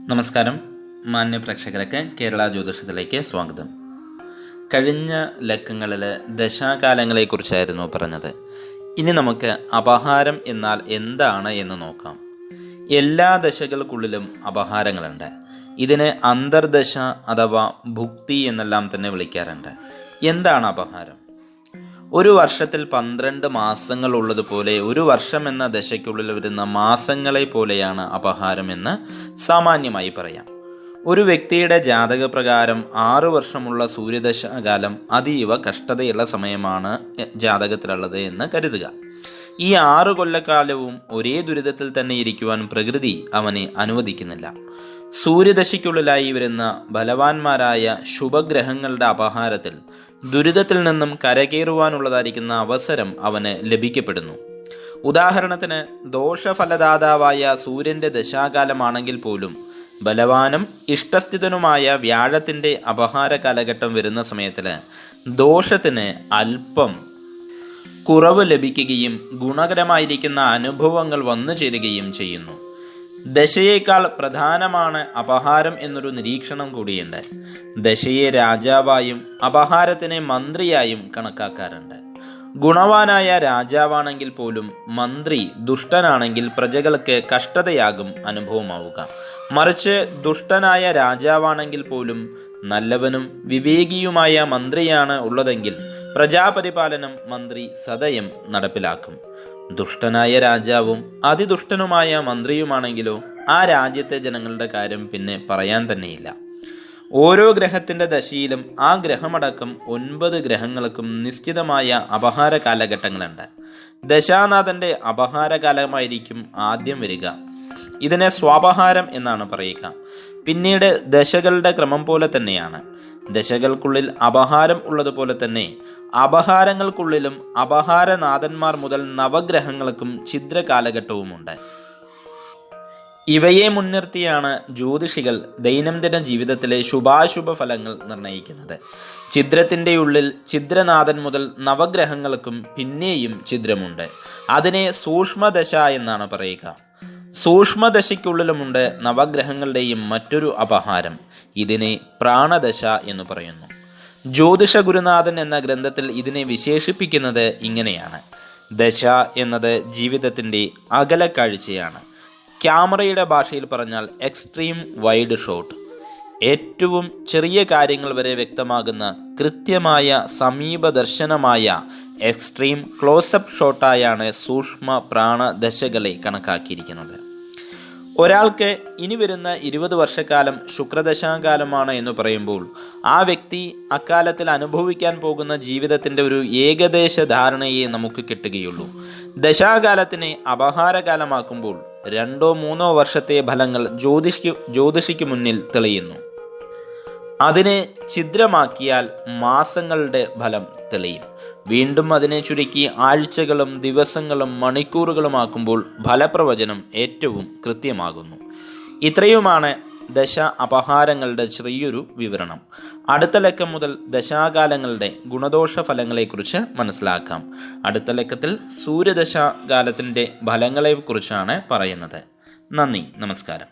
നമസ്കാരം മാന്യ പ്രേക്ഷകർക്ക് കേരള ജ്യോതിഷത്തിലേക്ക് സ്വാഗതം. കഴിഞ്ഞ ലക്കങ്ങളിൽ ദശാകാലങ്ങളെക്കുറിച്ചായിരുന്നു പറഞ്ഞത്. ഇനി നമുക്ക് അപഹാരം എന്നാൽ എന്താണ് എന്ന് നോക്കാം. എല്ലാ ദശകൾക്കുള്ളിലും അപഹാരങ്ങളുണ്ട്. ഇതിനെ അന്തർദശ അഥവാ ഭുക്തി എന്നെല്ലാം തന്നെ വിളിക്കാറുണ്ട്. എന്താണ് അപഹാരം? ഒരു വർഷത്തിൽ 12 മാസങ്ങൾ ഉള്ളതുപോലെ ഒരു വർഷം എന്ന ദശയ്ക്കുള്ളിൽ വരുന്ന മാസങ്ങളെ പോലെയാണ് അപഹാരം എന്ന് സാമാന്യമായി പറയാം. ഒരു വ്യക്തിയുടെ ജാതകപ്രകാരം 6 വർഷമുള്ള സൂര്യദശാകാലം അതീവ കഷ്ടതയുള്ള സമയമാണ് ജാതകത്തിലുള്ളത് എന്ന് കരുതുക. ഈ 6 കൊല്ലക്കാലവും ഒരേ ദുരിതത്തിൽ തന്നെ ഇരിക്കുവാൻ പ്രകൃതി അവനെ അനുവദിക്കുന്നില്ല. സൂര്യദശയ്ക്കുള്ളിലായി വരുന്ന ബലവാന്മാരായ ശുഭഗ്രഹങ്ങളുടെ അപഹാരത്തിൽ ദുരിതത്തിൽ നിന്നും കരകയറുവാനുള്ളതായിരിക്കുന്ന അവസരം അവന് ലഭിക്കപ്പെടുന്നു. ഉദാഹരണത്തിന്, ദോഷഫലദാതാവായ സൂര്യൻ്റെ ദശാകാലമാണെങ്കിൽ പോലും ബലവാനും ഇഷ്ടസ്ഥിതനുമായ വ്യാഴത്തിൻ്റെ അപഹാര കാലഘട്ടം വരുന്ന സമയത്തിൽ ദോഷത്തിന് അല്പം കുറവ് ലഭിക്കുകയും ഗുണകരമായിരിക്കുന്ന അനുഭവങ്ങൾ വന്നു ചേരുകയും ചെയ്യുന്നു. ദശയേക്കാൾ പ്രധാനമാണ് അപഹാരം എന്നൊരു നിരീക്ഷണം കൂടിയുണ്ട്. ദശയെ രാജാവായും അപഹാരത്തിനെ മന്ത്രിയായും കണക്കാക്കാറുണ്ട്. ഗുണവാനായ രാജാവാണെങ്കിൽ പോലും മന്ത്രി ദുഷ്ടനാണെങ്കിൽ പ്രജകൾക്ക് കഷ്ടതയാകും അനുഭവമാവുക. മറിച്ച് ദുഷ്ടനായ രാജാവാണെങ്കിൽ പോലും നല്ലവനും വിവേകിയുമായ മന്ത്രിയാണ് ഉള്ളതെങ്കിൽ പ്രജാപരിപാലനം മന്ത്രി സദയം നടപ്പിലാക്കും. ദുഷ്ടനായ രാജാവും അതിദുഷ്ടനുമായ മന്ത്രിയുമാണെങ്കിലോ ആ രാജ്യത്തെ ജനങ്ങളുടെ കാര്യം പിന്നെ പറയാൻ തന്നെയില്ല. ഓരോ ഗ്രഹത്തിൻ്റെ ദശയിലും ആ ഗ്രഹമടക്കം 9 ഗ്രഹങ്ങൾക്കും നിശ്ചിതമായ അപഹാര കാലഘട്ടങ്ങളുണ്ട്. ദശാനാഥൻ്റെ അപഹാരകാലമായിരിക്കും ആദ്യം വരിക. ഇതിനെ സ്വാപഹാരം എന്നാണ് പറയുക. പിന്നീട് ദശകളുടെ ക്രമം പോലെ തന്നെയാണ്. ദശകൾക്കുള്ളിൽ അപഹാരം ഉള്ളതുപോലെ തന്നെ അപഹാരങ്ങൾക്കുള്ളിലും അപഹാരനാഥന്മാർ മുതൽ നവഗ്രഹങ്ങൾക്കും ഛിദ്ര കാലഘട്ടവുമുണ്ട്. ഇവയെ മുൻനിർത്തിയാണ് ജ്യോതിഷികൾ ദൈനംദിന ജീവിതത്തിലെ ശുഭാശുഭ ഫലങ്ങൾ നിർണ്ണയിക്കുന്നത്. ഛിദ്രത്തിൻ്റെ ഉള്ളിൽ ഛിദ്രനാഥൻ മുതൽ നവഗ്രഹങ്ങൾക്കും പിന്നെയും ഛിദ്രമുണ്ട്. അതിനെ സൂക്ഷ്മദശ എന്നാണ് പറയുക. സൂക്ഷ്മദശയ്ക്കുള്ളിലുമുണ്ട് നവഗ്രഹങ്ങളുടെയും മറ്റൊരു അപഹാരം. ഇതിനെ പ്രാണദശ എന്ന് പറയുന്നു. ജ്യോതിഷ ഗുരുനാഥൻ എന്ന ഗ്രന്ഥത്തിൽ ഇതിനെ വിശേഷിപ്പിക്കുന്നത് ഇങ്ങനെയാണ്: ദശ എന്നത് ജീവിതത്തിൻ്റെ അകലക്കാഴ്ചയാണ്. ക്യാമറയുടെ ഭാഷയിൽ പറഞ്ഞാൽ എക്സ്ട്രീം വൈഡ് ഷോട്ട്. ഏറ്റവും ചെറിയ കാര്യങ്ങൾ വരെ വ്യക്തമാകുന്ന കൃത്യമായ സമീപദർശനമായ എക്സ്ട്രീം ക്ലോസപ്പ് ഷോട്ടായാണ് സൂക്ഷ്മ പ്രാണദശകളെ കണക്കാക്കിയിരിക്കുന്നത്. ഒരാൾക്ക് ഇനി വരുന്ന 20 വർഷക്കാലം ശുക്രദശാകാലമാണ് എന്ന് പറയുമ്പോൾ ആ വ്യക്തി അക്കാലത്തിൽ അനുഭവിക്കാൻ പോകുന്ന ജീവിതത്തിൻ്റെ ഒരു ഏകദേശ ധാരണയെ നമുക്ക് കിട്ടുകയുള്ളൂ. ദശാകാലത്തിനെ അപഹാരകാലമാക്കുമ്പോൾ 2-3 വർഷത്തെ ഫലങ്ങൾ ജ്യോതിഷിക്ക് മുന്നിൽ തെളിയുന്നു. അതിനെ ഛിദ്രമാക്കിയാൽ മാസങ്ങളുടെ ഫലം തെളിയും. വീണ്ടും അതിനെ ചുരുക്കി ആഴ്ചകളും ദിവസങ്ങളും മണിക്കൂറുകളുമാക്കുമ്പോൾ ഫലപ്രവചനം ഏറ്റവും കൃത്യമാകുന്നു. ഇത്രയുമാണ് ദശ അപഹാരങ്ങളുടെ ചെറിയൊരു വിവരണം. അടുത്ത ലക്കം മുതൽ ദശാകാലങ്ങളുടെ ഗുണദോഷ ഫലങ്ങളെക്കുറിച്ച് മനസ്സിലാക്കാം. അടുത്ത ലക്കത്തിൽ സൂര്യദശാകാലത്തിൻ്റെ ഫലങ്ങളെക്കുറിച്ചാണ് പറയുന്നത്. നന്ദി, നമസ്കാരം.